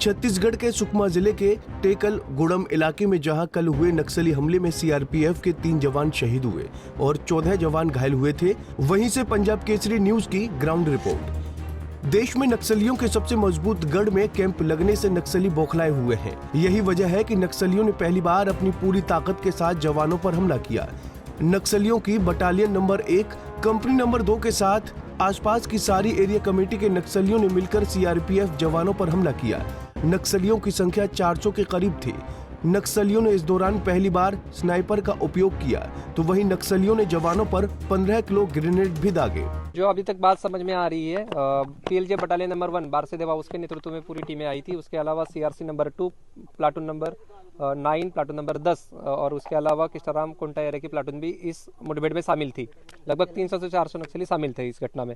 छत्तीसगढ़ के सुकमा जिले के टेकल गुड़म इलाके में जहां कल हुए नक्सली हमले में सीआरपीएफ के 3 जवान शहीद हुए और 14 जवान घायल हुए थे, वहीं से पंजाब केसरी न्यूज की ग्राउंड रिपोर्ट। देश में नक्सलियों के सबसे मजबूत गढ़ में कैंप लगने से नक्सली बौखलाए हुए हैं। यही वजह है कि नक्सलियों ने पहली बार अपनी पूरी ताकत के साथ जवानों पर हमला किया। नक्सलियों की बटालियन नंबर 1, कंपनी नंबर 2 के साथ आसपास की सारी एरिया कमेटी के नक्सलियों ने मिलकर सीआरपीएफ जवानों पर हमला किया। नक्सलियों की संख्या 400 के करीब थी। नक्सलियों ने इस दौरान पहली बार स्नाइपर का उपयोग किया, तो वहीं नक्सलियों ने जवानों पर 15 किलो ग्रेनेड भी दागे। जो अभी तक बात समझ में आ रही है, पीएलजे बटालियन नंबर 1 बारसेदेवा उसके नेतृत्व में पूरी टीमें आई थी। उसके अलावा CRC number 2, platoon number 9, platoon number 10 और उसके अलावा किस्टाराम कोंटा एरिया की प्लाटून भी इस मुठभेड़ में शामिल थी। लगभग 300 से 400 नक्सली शामिल थे इस घटना में।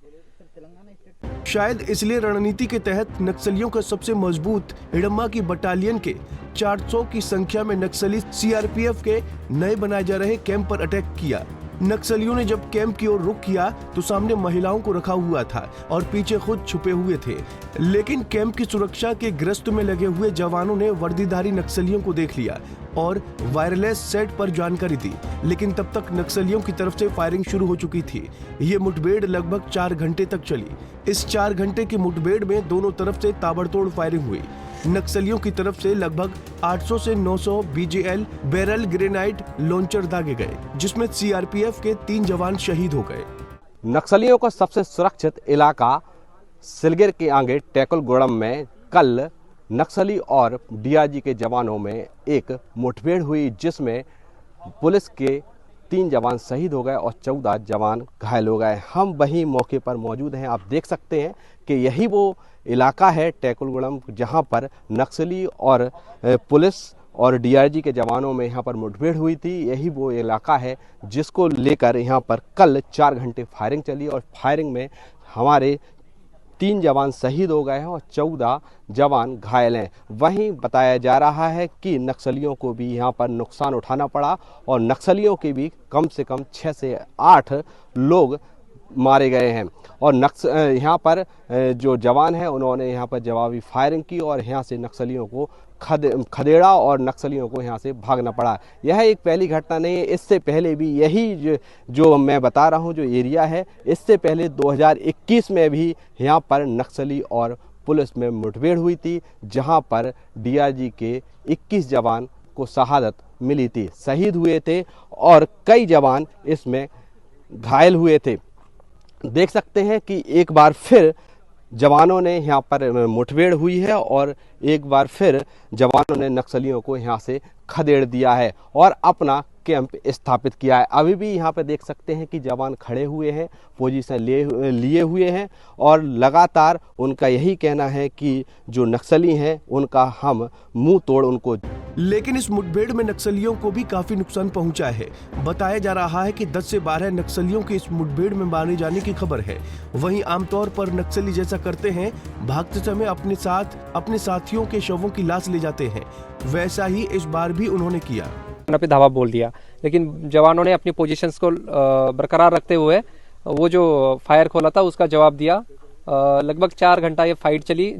शायद इसलिए रणनीति के तहत नक्सलियों का सबसे मजबूत हिडम्मा की बटालियन के 400 की संख्या में नक्सली सीआरपीएफ के नए बनाए जा रहे कैंप पर अटैक किया। नक्सलियों ने जब कैंप की ओर रुख किया तो सामने महिलाओं को रखा हुआ था और पीछे खुद छुपे हुए थे, लेकिन कैंप की सुरक्षा के गश्त में लगे हुए जवानों ने वर्दीधारी नक्सलियों को देख लिया और वायरलेस सेट पर जानकारी दी, लेकिन तब तक नक्सलियों की तरफ से फायरिंग शुरू हो चुकी थी। ये मुठभेड़ लगभग 4 घंटे तक चली। इस 4 घंटे की मुठभेड़ में दोनों तरफ से ताबड़तोड़ फायरिंग हुई। नक्सलियों की तरफ से लगभग 800 से 900 बीजीएल बैरल ग्रेनाइड लॉन्चर दागे गए, जिसमें सीआरपीएफ के 3 जवान शहीद हो गए। नक्सलियों का सबसे सुरक्षित इलाका सिलगिर के आगे टेकल गुड़म में कल नक्सली और डीआरजी के जवानों में एक मुठभेड़ हुई, जिसमें पुलिस के 3 जवान शहीद हो गए और 14 जवान घायल हो गए। हम वहीं मौके पर मौजूद हैं। आप देख सकते हैं कि यही वो इलाका है टेकुलगुड़म, जहां पर नक्सली और पुलिस और डीआरजी के जवानों में यहां पर मुठभेड़ हुई थी। यही वो इलाका है जिसको लेकर यहां पर कल 4 घंटे फायरिंग चली और फायरिंग में हमारे 3 जवान शहीद हो गए हैं और 14 जवान घायल हैं। वहीं बताया जा रहा है कि नक्सलियों को भी यहाँ पर नुकसान उठाना पड़ा और नक्सलियों के भी कम से कम 6 से 8 लोग मारे गए हैं और यहाँ पर जो जवान हैं उन्होंने यहाँ पर जवाबी फायरिंग की और यहाँ से नक्सलियों को खदेड़ा और नक्सलियों को यहाँ से भागना पड़ा। यह एक पहली घटना नहीं है, इससे पहले भी यही जो मैं बता रहा हूँ जो एरिया है, इससे पहले 2021 में भी यहाँ पर नक्सली और पुलिस में मुठभेड़ हुई थी, जहाँ पर डीआरजी के 21 जवान को शहादत मिली थी, शहीद हुए थे और कई जवान इसमें घायल हुए थे। देख सकते हैं कि एक बार फिर जवानों ने यहाँ पर मुठभेड़ हुई है और एक बार फिर जवानों ने नक्सलियों को यहाँ से खदेड़ दिया है और अपना कैंप स्थापित किया है। अभी भी यहाँ पे देख सकते हैं कि जवान खड़े हुए हैं, पोजीशन लिए हुए हैं और लगातार उनका यही कहना है कि जो नक्सली हैं उनका हम मुंह तोड़ उनको। लेकिन इस मुठभेड़ में नक्सलियों को भी काफी नुकसान पहुंचा है। बताया जा रहा है कि 10 से 12 नक्सलियों के इस मुठभेड़ में मारे जाने की खबर है। वहीं आमतौर पर नक्सली जैसा करते हैं, भागते समय अपने साथ अपने साथियों के शवों की लाश ले जाते हैं, वैसा ही इस बार भी उन्होंने किया। पे धावा बोल दिया, लेकिन जवानों ने अपनी पोजीशंस को बरकरार रखते हुए वो जो फायर खोला था उसका जवाब दिया। लगभग 4 घंटा ये फाइट चली।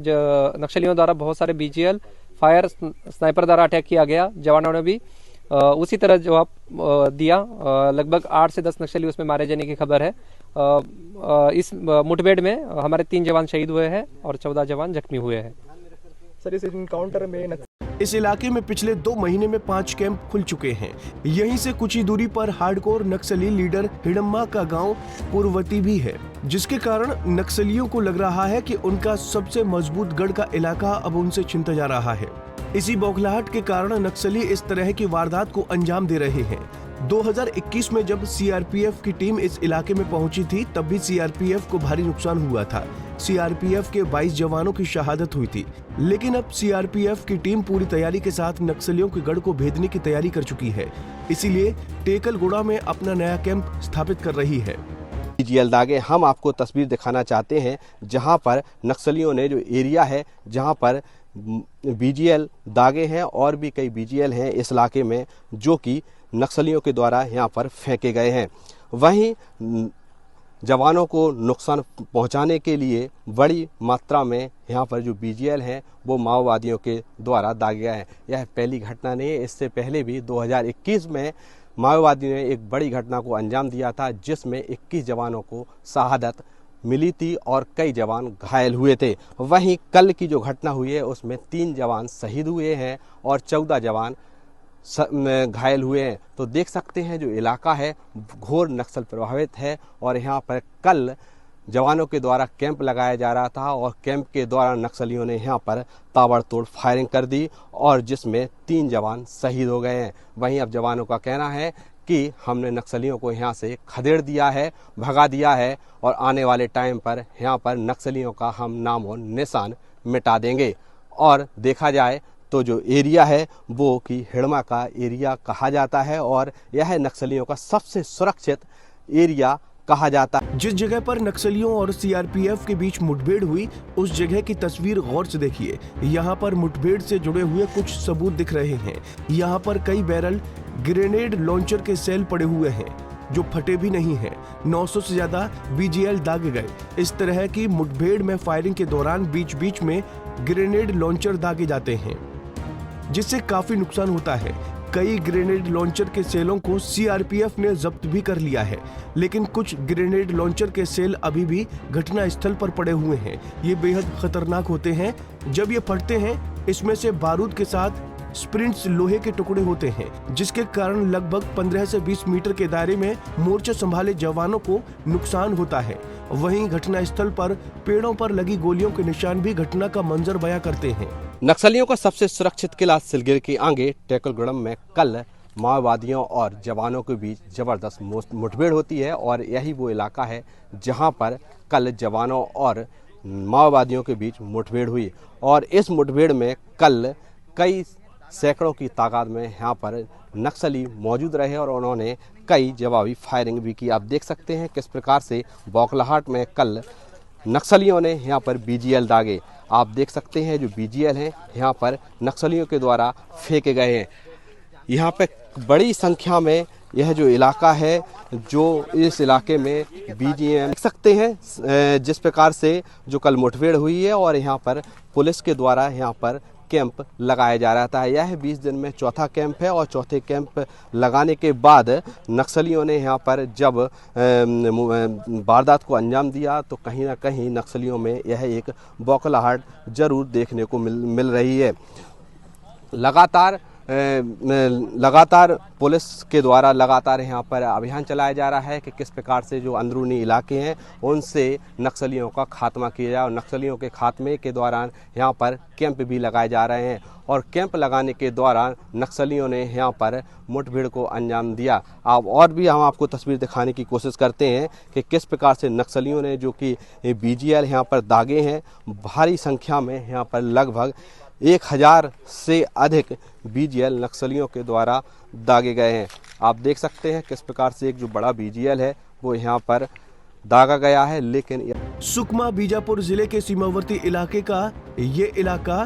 नक्सलियों द्वारा बहुत सारे बीजीएल फायर स्नाइपर द्वारा अटैक किया गया। जवानों ने भी उसी तरह जवाब दिया। लगभग 8 से 10 नक्सली उसमें मारे जाने की खबर है। इस मुठभेड़ में हमारे 3 जवान शहीद हुए हैं और 14 जवान जख्मी हुए हैं। सर, इस इनकाउंटर में इस इलाके में पिछले 2 महीने में 5 कैंप खुल चुके हैं। यहीं से कुछ ही दूरी पर हार्डकोर नक्सली लीडर हिडम्मा का गांव पूर्वती भी है, जिसके कारण नक्सलियों को लग रहा है कि उनका सबसे मजबूत गढ़ का इलाका अब उनसे छिनता जा रहा है। इसी बौखलाहट के कारण नक्सली इस तरह की वारदात को अंजाम दे रहे हैं। 2021 में जब सीआरपीएफ की टीम इस इलाके में पहुंची थी, तब भी सीआरपीएफ को भारी नुकसान हुआ था। सीआरपीएफ के 22 जवानों की शहादत हुई थी, लेकिन अब सीआरपीएफ की टीम पूरी तैयारी के साथ नक्सलियों के गढ़ को भेदने की तैयारी कर चुकी है। इसीलिए टेकलगुड़ा में अपना नया कैंप स्थापित कर रही है। बीजीएल दागे हम आपको तस्वीर दिखाना चाहते हैं, जहां पर नक्सलियों ने जो एरिया है जहां पर बीजीएल दागे हैं और भी कई बीजीएल हैं इस इलाके में जो कि नक्सलियों के द्वारा यहाँ पर फेंके गए हैं। वहीं जवानों को नुकसान पहुंचाने के लिए बड़ी मात्रा में यहाँ पर जो बीजीएल हैं वो माओवादियों के द्वारा दागे गए हैं। यह पहली घटना नहीं है, इससे पहले भी 2021 में माओवादियों ने एक बड़ी घटना को अंजाम दिया था जिसमें 21 जवानों को शहादत मिली थी और कई जवान घायल हुए थे। वहीं कल की जो घटना हुई है उसमें 3 जवान शहीद हुए हैं और 14 जवान घायल हुए हैं। तो देख सकते हैं जो इलाका है घोर नक्सल प्रभावित है और यहाँ पर कल जवानों के द्वारा कैंप लगाया जा रहा था और कैंप के दौरान नक्सलियों ने यहाँ पर ताबड़तोड़ फायरिंग कर दी और जिसमें 3 जवान शहीद हो गए हैं। वहीं अब जवानों का कहना है कि हमने नक्सलियों को यहाँ से खदेड़ दिया है, भगा दिया है और आने वाले टाइम पर यहाँ पर नक्सलियों का हम नाम और निशान मिटा देंगे। और देखा जाए तो जो एरिया है वो कि हिड़मा का एरिया कहा जाता है और यह नक्सलियों का सबसे सुरक्षित एरिया कहा जाता है। जिस जगह पर नक्सलियों और सीआरपीएफ के बीच मुठभेड़ हुई उस जगह की तस्वीर गौर से देखिए। यहाँ पर मुठभेड़ से जुड़े हुए कुछ सबूत दिख रहे हैं। यहाँ पर कई बैरल ग्रेनेड लॉन्चर के सेल पड़े हुए हैं जो फटे भी नहीं हैं। 900 से ज्यादा बीजीएल दागे गए। इस तरह की मुठभेड़ में फायरिंग के दौरान बीच बीच में ग्रेनेड लॉन्चर दागे जाते हैं जिससे काफी नुकसान होता है। कई ग्रेनेड लॉन्चर के सेलों को सीआरपीएफ ने जब्त भी कर लिया है, लेकिन कुछ ग्रेनेड लॉन्चर के सेल अभी भी घटना स्थल पर पड़े हुए हैं। ये बेहद खतरनाक होते हैं। जब ये फटते हैं इसमें से बारूद के साथ स्प्रिंट्स लोहे के टुकड़े होते हैं जिसके कारण लगभग 15 से 20 मीटर के दायरे में मोर्चा संभाले जवानों को नुकसान होता है। वहीं घटना स्थल पर पेड़ों पर लगी गोलियों के निशान भी घटना का मंजर बयां करते हैं। नक्सलियों का सबसे सुरक्षित किला सिलगिर के आगे टेकलगुड़म में कल माओवादियों और जवानों के बीच जबरदस्त मुठभेड़ होती है और यही वो इलाका है जहां पर कल जवानों और माओवादियों के बीच मुठभेड़ हुई और इस मुठभेड़ में कल कई सैकड़ों की तादाद में यहाँ पर नक्सली मौजूद रहे और उन्होंने कई जवाबी फायरिंग भी की। आप देख सकते हैं किस प्रकार से बौखलाहट में कल नक्सलियों ने यहाँ पर बीजीएल दागे। आप देख सकते हैं जो बीजीएल हैं यहाँ पर नक्सलियों के द्वारा फेंके गए हैं। यहाँ पे बड़ी संख्या में यह जो इलाका है जो इस इलाके में बीजीएल देख सकते हैं जिस प्रकार से जो कल मुठभेड़ हुई है और यहाँ पर पुलिस के द्वारा यहाँ पर कैंप लगाया जा रहा था। यह 20 दिन में चौथा कैंप है और चौथे कैंप लगाने के बाद नक्सलियों ने यहाँ पर जब वारदात को अंजाम दिया तो कहीं ना कहीं नक्सलियों में यह एक बौखलाहट जरूर देखने को मिल रही है। लगातार पुलिस के द्वारा लगातार यहाँ पर अभियान चलाया जा रहा है कि किस प्रकार से जो अंदरूनी इलाके हैं उनसे नक्सलियों का खात्मा किया जाए और नक्सलियों के खात्मे के दौरान यहाँ पर कैंप भी लगाए जा रहे हैं और कैंप लगाने के दौरान नक्सलियों ने यहाँ पर मुठभेड़ को अंजाम दिया। अब और भी हम आपको तस्वीर दिखाने की कोशिश करते हैं कि किस प्रकार से नक्सलियों ने जो कि बीजीएल यहाँ पर दागे हैं भारी संख्या में यहाँ पर लगभग 1000 से अधिक बीजीएल नक्सलियों के द्वारा दागे गए हैं। आप देख सकते हैं किस प्रकार से एक जो बड़ा बीजीएल है वो यहाँ पर दागा गया है। लेकिन सुकमा बीजापुर जिले के सीमावर्ती इलाके का ये इलाका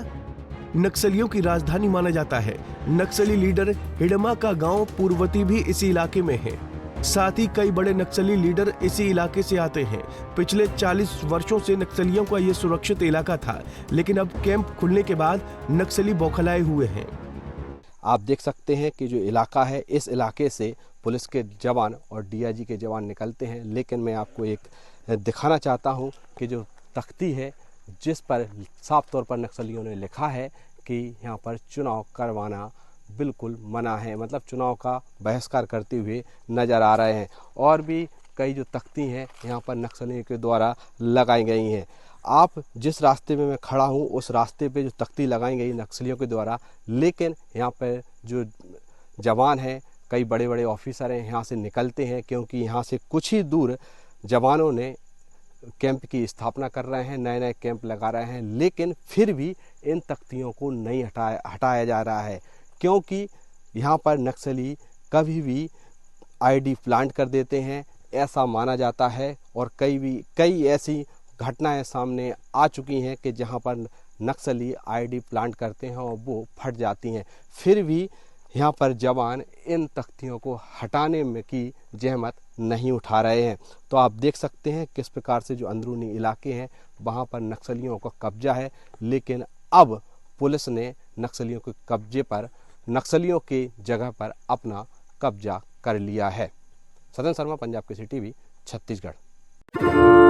नक्सलियों की राजधानी माना जाता है। नक्सली लीडर हिडमा का गांव पूर्वती भी इसी इलाके में है। साथ ही कई बड़े नक्सली लीडर इसी इलाके से आते हैं। पिछले 40 वर्षों से नक्सलियों का ये सुरक्षित इलाका था, लेकिन अब कैंप खुलने के बाद नक्सली बौखलाए हुए हैं। आप देख सकते हैं कि जो इलाका है इस इलाके से पुलिस के जवान और डीआईजी के जवान निकलते हैं। लेकिन मैं आपको एक दिखाना चाहता हूं कि जो तख्ती है जिस पर साफ तौर पर नक्सलियों ने लिखा है कि यहाँ पर चुनाव करवाना बिल्कुल मना है, मतलब चुनाव का बहिष्कार करते हुए नज़र आ रहे हैं। और भी कई जो तख्ती हैं यहाँ पर नक्सलियों के द्वारा लगाई गई हैं। आप जिस रास्ते में मैं खड़ा हूँ उस रास्ते पे जो तख्ती लगाई गई नक्सलियों के द्वारा, लेकिन यहाँ पर जो जवान हैं कई बड़े बड़े ऑफिसर हैं यहाँ से निकलते हैं क्योंकि यहाँ से कुछ ही दूर जवानों ने कैंप की स्थापना कर रहे हैं, नए नए कैंप लगा रहे हैं। लेकिन फिर भी इन तख्तियों को नहीं हटाया जा रहा है क्योंकि यहाँ पर नक्सली कभी भी आईडी प्लांट कर देते हैं ऐसा माना जाता है। और कई ऐसी घटनाएं सामने आ चुकी हैं कि जहाँ पर नक्सली आईडी प्लांट करते हैं और वो फट जाती हैं। फिर भी यहाँ पर जवान इन तख्तियों को हटाने में की जहमत नहीं उठा रहे हैं। तो आप देख सकते हैं किस प्रकार से जो अंदरूनी इलाके हैं वहाँ पर नक्सलियों का कब्जा है, लेकिन अब पुलिस ने नक्सलियों के कब्जे पर, नक्सलियों के जगह पर अपना कब्जा कर लिया है। सदन शर्मा, पंजाब केसरी टीवी, छत्तीसगढ़।